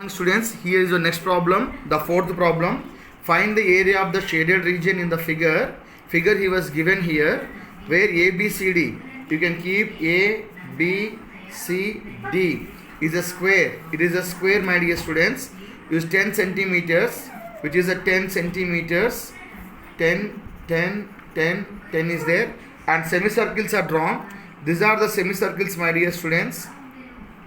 Students, here is the next problem, the fourth problem. Find the area of the shaded region in the figure. Figure he was given here, where A, B, C, D. You can keep A, B, C, D is a square. It is a square, my dear students. Use 10 centimeters, which is a 10 centimeters. 10, 10, 10, 10 is there. And semicircles are drawn. These are the semicircles, my dear students.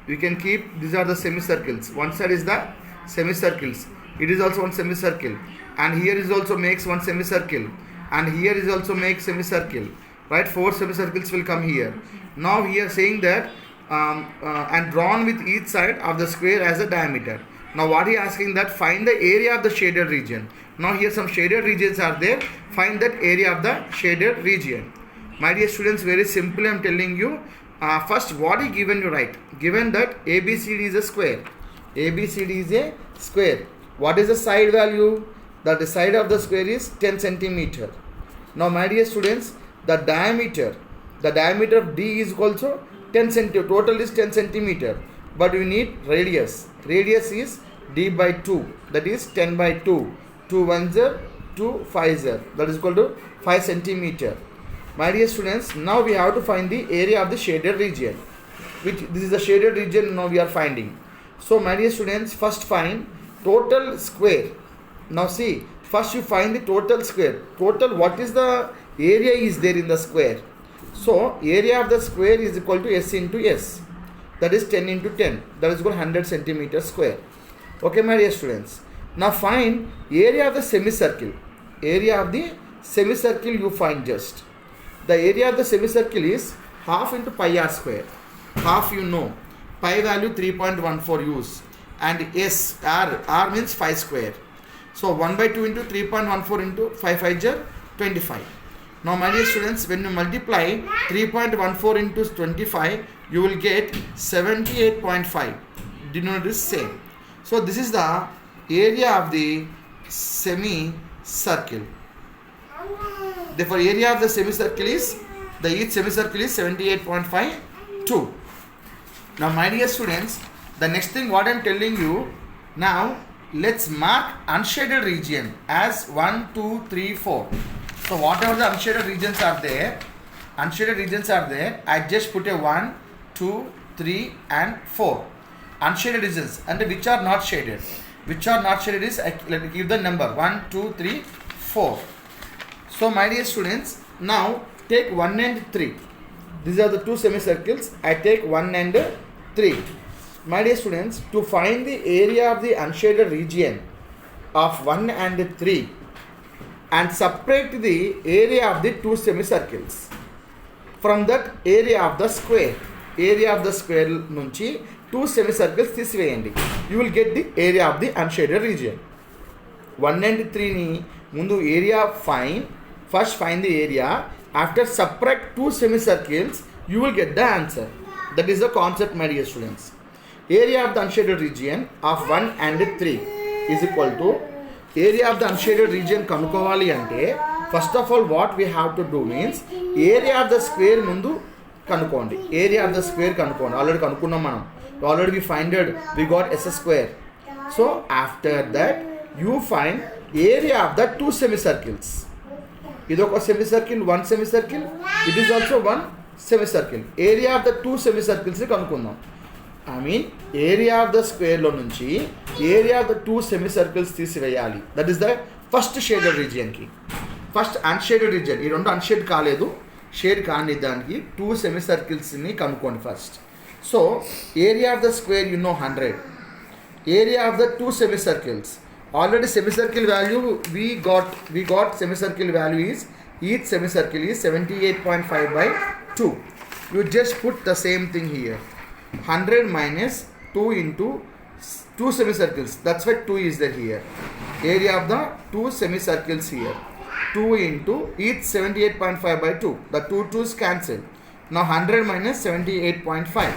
We can keep, these are the semicircles. One side is the semicircles. It is also one semicircle, and here is also makes one semicircle, and here is also makes semicircle, right? 4 semicircles will come here. Now here saying that and drawn with each side of the square as a diameter. Now what he asking that find the area of the shaded region. Now here some shaded regions are there. Find that area of the shaded region. My dear students, very simple I am telling you. First, what is given you write? Given that ABCD is a square. ABCD is a square. What is the side value? The side of the square is 10 centimeter. Now, my dear students, the diameter of D is also 10 centimeter. Total is 10 centimeter. But we need radius. Radius is D by 2. That is 10 by 2. 2 1s are 2 5s are. That is equal to 5 centimeter. My dear students, now we have to find the area of the shaded region. This is the shaded region now we are finding. So my dear students, first find total square. Now see, first you find the total square. Total, what is the area is there in the square? So area of the square is equal to S into S. That is 10 into 10. That is equal to 100 centimeters square. Okay, my dear students. Now find area of the semicircle. Area of the semicircle you find just. The area of the semicircle is half into pi r square. Half you know. Pi value 3.14 use. And S, R means 5 square. So 1 by 2 into 3.14 into 5 5 jar 25. Now my dear students, when you multiply 3.14 into 25, you will get 78.5. Denominator is same. So this is the area of the semicircle. Therefore, area of the semicircle is, each semicircle is 78.52. Now, my dear students, the next thing what I am telling you, now let's mark unshaded region as 1, 2, 3, 4. So, whatever the unshaded regions are there, I just put a 1, 2, 3 and 4. Unshaded regions, and which are not shaded. Which are not shaded is, let me give the number 1, 2, 3, 4. So my dear students, now take 1 and 3. These are the two semicircles. I take 1 and 3. My dear students, to find the area of the unshaded region of 1 and 3 and separate the area of the two semicircles from that area of the square. Area of the square nunchi two semicircles tisiveyandi. You will get the area of the unshaded region. 1 and 3 ni mundu area find. First find the area. After subtract two semicircles, you will get the answer. That is the concept, my dear students. Area of the unshaded region of 1 and 3 is equal to area of the unshaded region kanukovali ante. First of all, what we have to do means area of the square mundu kanukondi. Area of the square kanukondi. Already kanukunnam manam. Already we find it. We got S square. So after that, you find area of the two semicircles. This is a semicircle, one semicircle. It is also one semicircle. Area of the two semicircles is kanukunnam. I mean, area of the square lo nunchi area of the two semicircles tisiveyali. That is the first shaded region ki. First unshaded region. Ee rendu unshade kaaledu. Shade kaani daniki two semicircles ni kanukondi first. So, area of the square you know 100. Area of the two semicircles. Already semicircle value we got semicircle value is, each semicircle is 78.5 by 2. You just put the same thing here. 100 minus 2 into 2 semicircles. That's why 2 is there here. Area of the two semicircles here. 2 into each 78.5 by 2. The 2 2's cancel. Now 100 minus 78.5.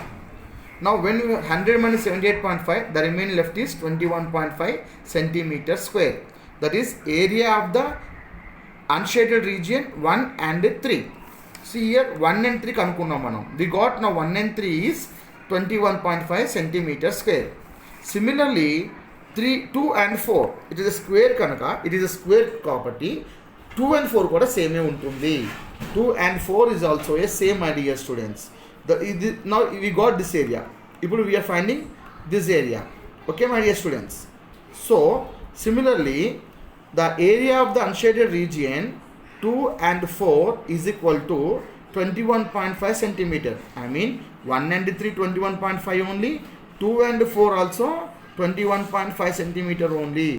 Now when you 100 minus 78.5, the remaining left is 21.5 centimeter square. That is area of the unshaded region 1 and 3. See here 1 and 3 kanukunnam manam. We got now 1 and 3 is 21.5 centimeter square. Similarly, 3, 2 and 4, it is a square kanaka, it is a square property. 2 and 4 kuda same untundi. 2 and 4 is also a same, my dear students. Now we got this area. Now we are finding this area. Okay, my dear students. So similarly, the area of the unshaded region 2 and 4 is equal to 21.5 centimeter. I mean 1 and 3 21.5 only, 2 and 4 also 21.5 centimeter only.